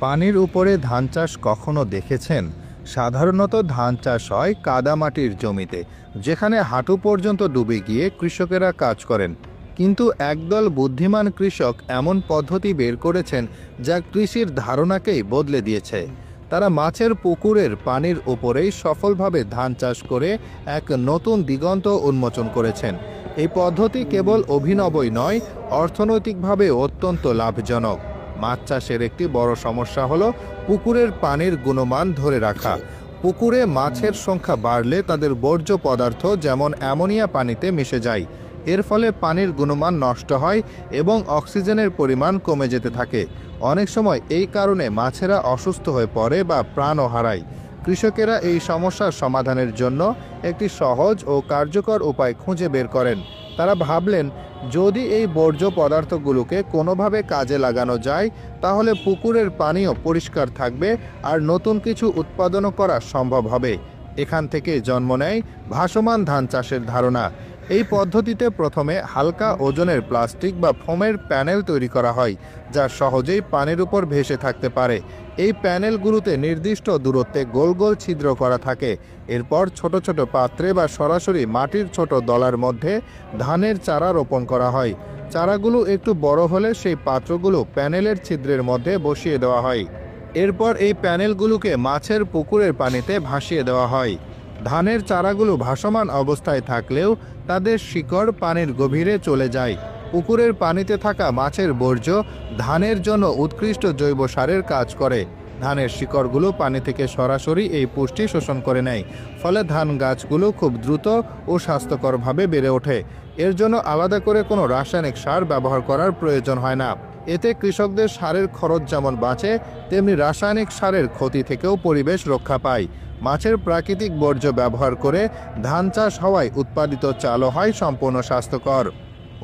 পানির উপরে ধান চাষ কখনো দেখেছেন? সাধারণত ধান চাষ হয় কাদামাটির জমিতে, যেখানে হাঁটু পর্যন্ত ডুবে গিয়ে কৃষকেরা কাজ করেন। কিন্তু একদল বুদ্ধিমান কৃষক এমন পদ্ধতি বের করেছেন যা কৃষির ধারণাকেই বদলে দিয়েছে। তারা মাছের পুকুরের পানির উপরেই সফলভাবে ধান চাষ করে এক নতুন দিগন্ত উন্মোচন করেছেন। এই পদ্ধতি কেবল অভিনবই নয়, অর্থনৈতিকভাবে অত্যন্ত লাভজনক। মাছ চাষের একটি বড় সমস্যা হলো পুকুরের পানির গুণমান ধরে রাখা। পুকুরে মাছের সংখ্যা বাড়লে তাদের বর্জ্য পদার্থ যেমন অ্যামোনিয়া পানিতে মিশে যায়। এর ফলে পানির গুণমান নষ্ট হয় এবং অক্সিজেনের পরিমাণ কমে যেতে থাকে। অনেক সময় এই কারণে মাছেরা অসুস্থ হয়ে পড়ে বা প্রাণও হারায়। কৃষকেরা এই সমস্যার সমাধানের জন্য একটি সহজ ও কার্যকর উপায় খুঁজে বের করেন। তারা ভাবলেন, যদি এই বর্জ্য পদার্থগুলোকে কোনোভাবে কাজে লাগানো যায় তাহলে পুকুরের পানিও পরিষ্কার থাকবে আর নতুন কিছু উৎপাদনও করা সম্ভব হবে। এখান থেকে জন্ম নেয় ভাসমান ধান চাষের ধারণা। এই পদ্ধতিতে প্রথমে হালকা ওজনের প্লাস্টিক বা ফোমের প্যানেল তৈরি করা হয়, যা সহজেই পানির উপর ভেসে থাকতে পারে। এই প্যানেলগুলোতে নির্দিষ্ট দূরত্বে গোল গোল ছিদ্র করা থাকে। এরপর ছোট ছোট পাত্রে বা সরাসরি মাটির ছোট দলার মধ্যে ধানের চারা রোপণ করা হয়। চারাগুলো একটু বড় হলে সেই পাত্রগুলো প্যানেলের ছিদ্রের মধ্যে বসিয়ে দেওয়া হয়। এরপর এই প্যানেলগুলোকে মাছের পুকুরের পানিতে ভাসিয়ে দেওয়া হয়। ধানের চারাগুলো ভাসমান অবস্থায় থাকলেও তাদের শিকড় পানির গভীরে চলে যায়। পুকুরের পানিতে থাকা মাছের বর্জ্য ধানের জন্য উৎকৃষ্ট জৈব সারের কাজ করে। ধানের শিকড়গুলো পানি থেকে সরাসরি এই পুষ্টি শোষণ করে নেয়, ফলে ধান গাছগুলো খুব দ্রুত ও স্বাস্থ্যকরভাবে বেড়ে ওঠে। এর জন্য আলাদা করে কোনো রাসায়নিক সার ব্যবহার করার প্রয়োজন হয় না। এতে কৃষকদের সারের খরচ যেমন বাঁচে, তেমনি রাসায়নিক সারের ক্ষতি থেকেও পরিবেশ রক্ষা পায়। মাছের প্রাকৃতিক বর্জ্য ব্যবহার করে ধান চাষ হওয়ায় উৎপাদিত চালও হয় সম্পূর্ণ স্বাস্থ্যকর।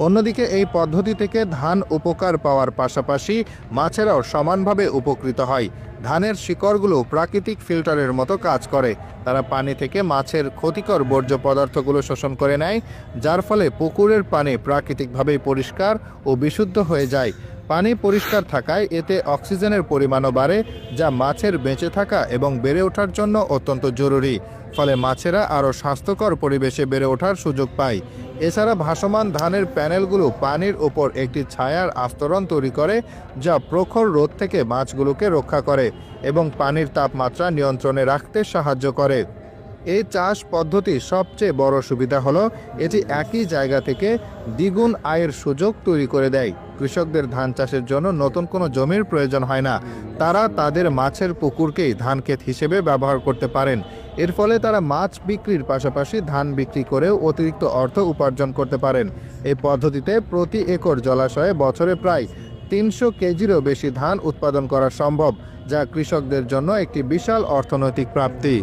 অন্যদিকে এই পদ্ধতি থেকে ধান উপকার পাওয়ার পাশাপাশি মাছেরাও সমানভাবে উপকৃত হয়। ধানের শিকড়গুলো প্রাকৃতিক ফিল্টারের মতো কাজ করে। তারা পানি থেকে মাছের ক্ষতিকর বর্জ্য পদার্থগুলো শোষণ করে নেয়, যার ফলে পুকুরের পানি প্রাকৃতিকভাবেই পরিষ্কার ও বিশুদ্ধ হয়ে যায়। পানি পরিষ্কার থাকায় এতে অক্সিজেনের পরিমাণও বাড়ে, যা মাছের বেঁচে থাকা এবং বেড়ে ওঠার জন্য অত্যন্ত জরুরি। ফলে মাছেরা আরও স্বাস্থ্যকর পরিবেশে বেড়ে ওঠার সুযোগ পায়। এছাড়া ভাসমান ধানের প্যানেলগুলো পানির ওপর একটি ছায়ার আস্তরণ তৈরি করে, যা প্রখর রোদ থেকে মাছগুলোকে রক্ষা করে এবং পানির তাপমাত্রা নিয়ন্ত্রণে রাখতে সাহায্য করে। এই চাষ পদ্ধতির সবচেয়ে বড় সুবিধা হলো এটি একই জায়গা থেকে দ্বিগুণ আয়ের সুযোগ তৈরি করে দেয়। কৃষকদের ধান চাষের জন্য নতুন কোনো জমির প্রয়োজন হয় না। তারা তাদের মাছের পুকুরকেই ধানক্ষেত হিসেবে ব্যবহার করতে পারেন। এর ফলে তারা মাছ বিক্রির পাশাপাশি ধান বিক্রি করেও অতিরিক্ত অর্থ উপার্জন করতে পারেন। এই পদ্ধতিতে প্রতি একর জলাশয়ে বছরে প্রায় 300 কেজিরও বেশি ধান উৎপাদন করা সম্ভব, যা কৃষকদের জন্য একটি বিশাল অর্থনৈতিক প্রাপ্তি।